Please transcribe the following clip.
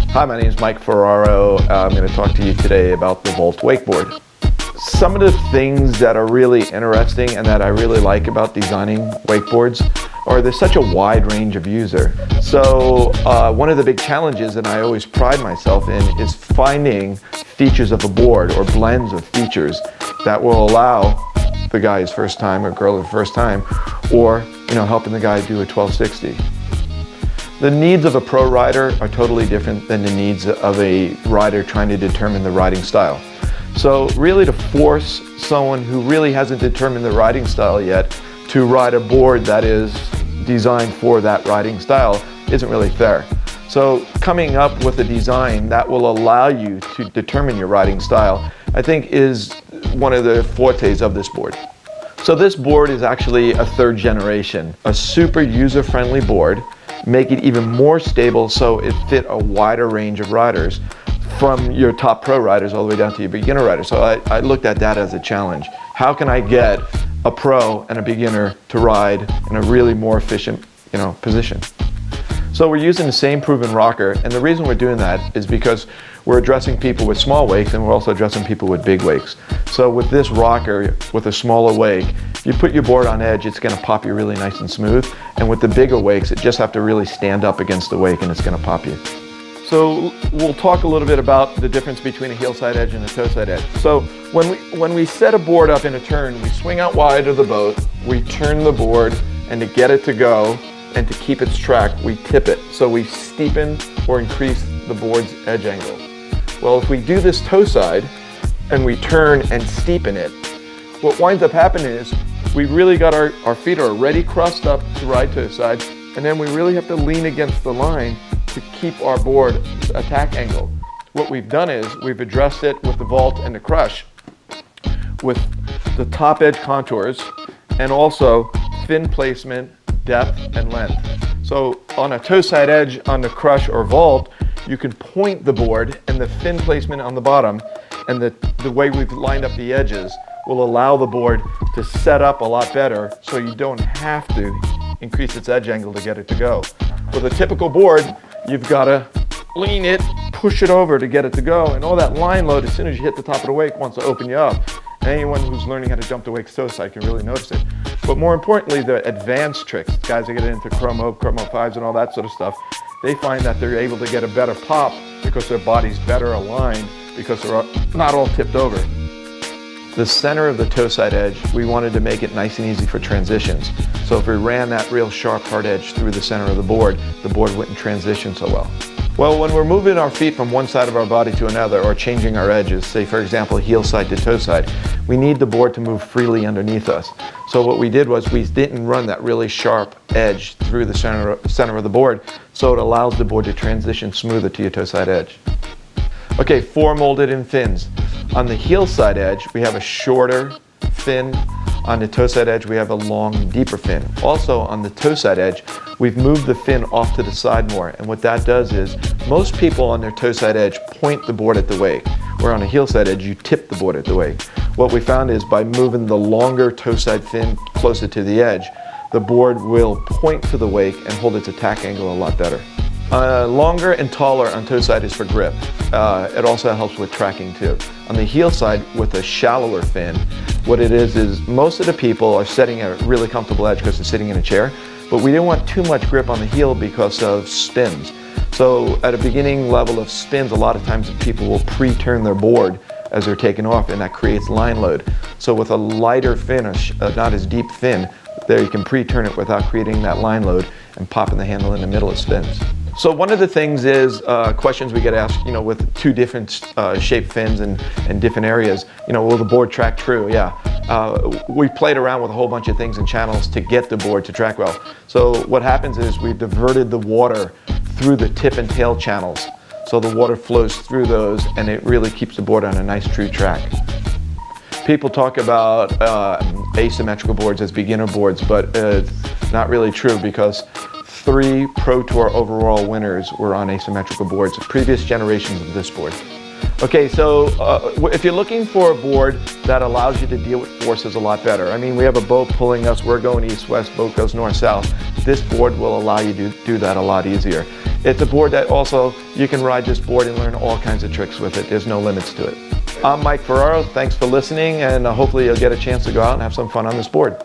Hi, my name is Mike Ferraro. I'm going to talk to you today about the Volt wakeboard. Some of the things that are really interesting and that I really like about designing wakeboards are there's such a wide range of user. So one of the big challenges, and I always pride myself in, is finding features of a board or blends of features that will allow the guy's first time or girl the first time, or helping the guy do a 1260. The needs of a pro rider are totally different than the needs of a rider trying to determine the riding style. So really, to force someone who really hasn't determined the riding style yet to ride a board that is designed for that riding style isn't really fair. So coming up with a design that will allow you to determine your riding style, I think, is one of the fortes of this board. So this board is actually a third generation, a super user-friendly board. Make it even more stable so it fit a wider range of riders, from your top pro riders all the way down to your beginner riders. So I looked at that as a challenge. How can I get a pro and a beginner to ride in a really more efficient position? So we're using the same proven rocker, and the reason we're doing that is because we're addressing people with small wakes, and we're also addressing people with big wakes. So with this rocker, with a smaller wake, if you put your board on edge, it's going to pop you really nice and smooth. And with the bigger wakes, it just have to really stand up against the wake, and it's going to pop you. So we'll talk a little bit about the difference between a heel side edge and a toe side edge. So when we set a board up in a turn, we swing out wide of the boat, we turn the board, and to get it to go and to keep its track, we tip it. So we steepen or increase the board's edge angle. Well, if we do this toe side and we turn and steepen it, what winds up happening is we really got our feet are already crossed up to ride toe side, and then we really have to lean against the line to keep our board attack angle. What we've done is we've addressed it with the Volt and the Crush, with the top edge contours, and also fin placement, depth, and length. So on a toe side edge on the Crush or Volt, you can point the board, and the fin placement on the bottom and the way we've lined up the edges will allow the board to set up a lot better, so you don't have to increase its edge angle to get it to go. With a typical board, you've got to lean it, push it over to get it to go, and all that line load, as soon as you hit the top of the wake, wants to open you up. Anyone who's learning how to jump the wake toe side can really notice it. But more importantly, the advanced tricks, guys that get into chromo 5s and all that sort of stuff, they find that they're able to get a better pop because their body's better aligned, because they're not all tipped over. The center of the toe side edge, we wanted to make it nice and easy for transitions. So if we ran that real sharp hard edge through the center of the board wouldn't transition so well. Well, when we're moving our feet from one side of our body to another, or changing our edges, say for example heel side to toe side, we need the board to move freely underneath us. So what we did was we didn't run that really sharp edge through the center of the board, so it allows the board to transition smoother to your toe side edge. Okay, four-molded in fins. On the heel side edge, we have a shorter fin. On the toe side edge, we have a long, deeper fin. Also, on the toe side edge, we've moved the fin off to the side more. And what that does is, most people on their toe side edge point the board at the wake, where on a heel side edge, you tip the board at the wake. What we found is by moving the longer toe side fin closer to the edge, the board will point to the wake and hold its attack angle a lot better. Longer and taller on toe side is for grip. It also helps with tracking too. On the heel side, with a shallower fin, what it is most of the people are setting a really comfortable edge because they're sitting in a chair, but we didn't want too much grip on the heel because of spins. So at a beginning level of spins, a lot of times people will pre-turn their board as they're taking off, and that creates line load. So with a lighter fin, not as deep fin, there you can pre-turn it without creating that line load and popping the handle in the middle of spins. So one of the things is questions we get asked, with two different shaped fins and different areas, will the board track true? Yeah. We played around with a whole bunch of things and channels to get the board to track well. So what happens is we diverted the water through the tip and tail channels. So the water flows through those, and it really keeps the board on a nice true track. People talk about asymmetrical boards as beginner boards, but it's not really true, because 3 Pro Tour overall winners were on asymmetrical boards, previous generations of this board. Okay, so if you're looking for a board that allows you to deal with forces a lot better, I mean, we have a boat pulling us, we're going east-west, boat goes north-south. This board will allow you to do that a lot easier. It's a board that also, you can ride this board and learn all kinds of tricks with it. There's no limits to it. I'm Mike Ferraro, thanks for listening, and hopefully you'll get a chance to go out and have some fun on this board.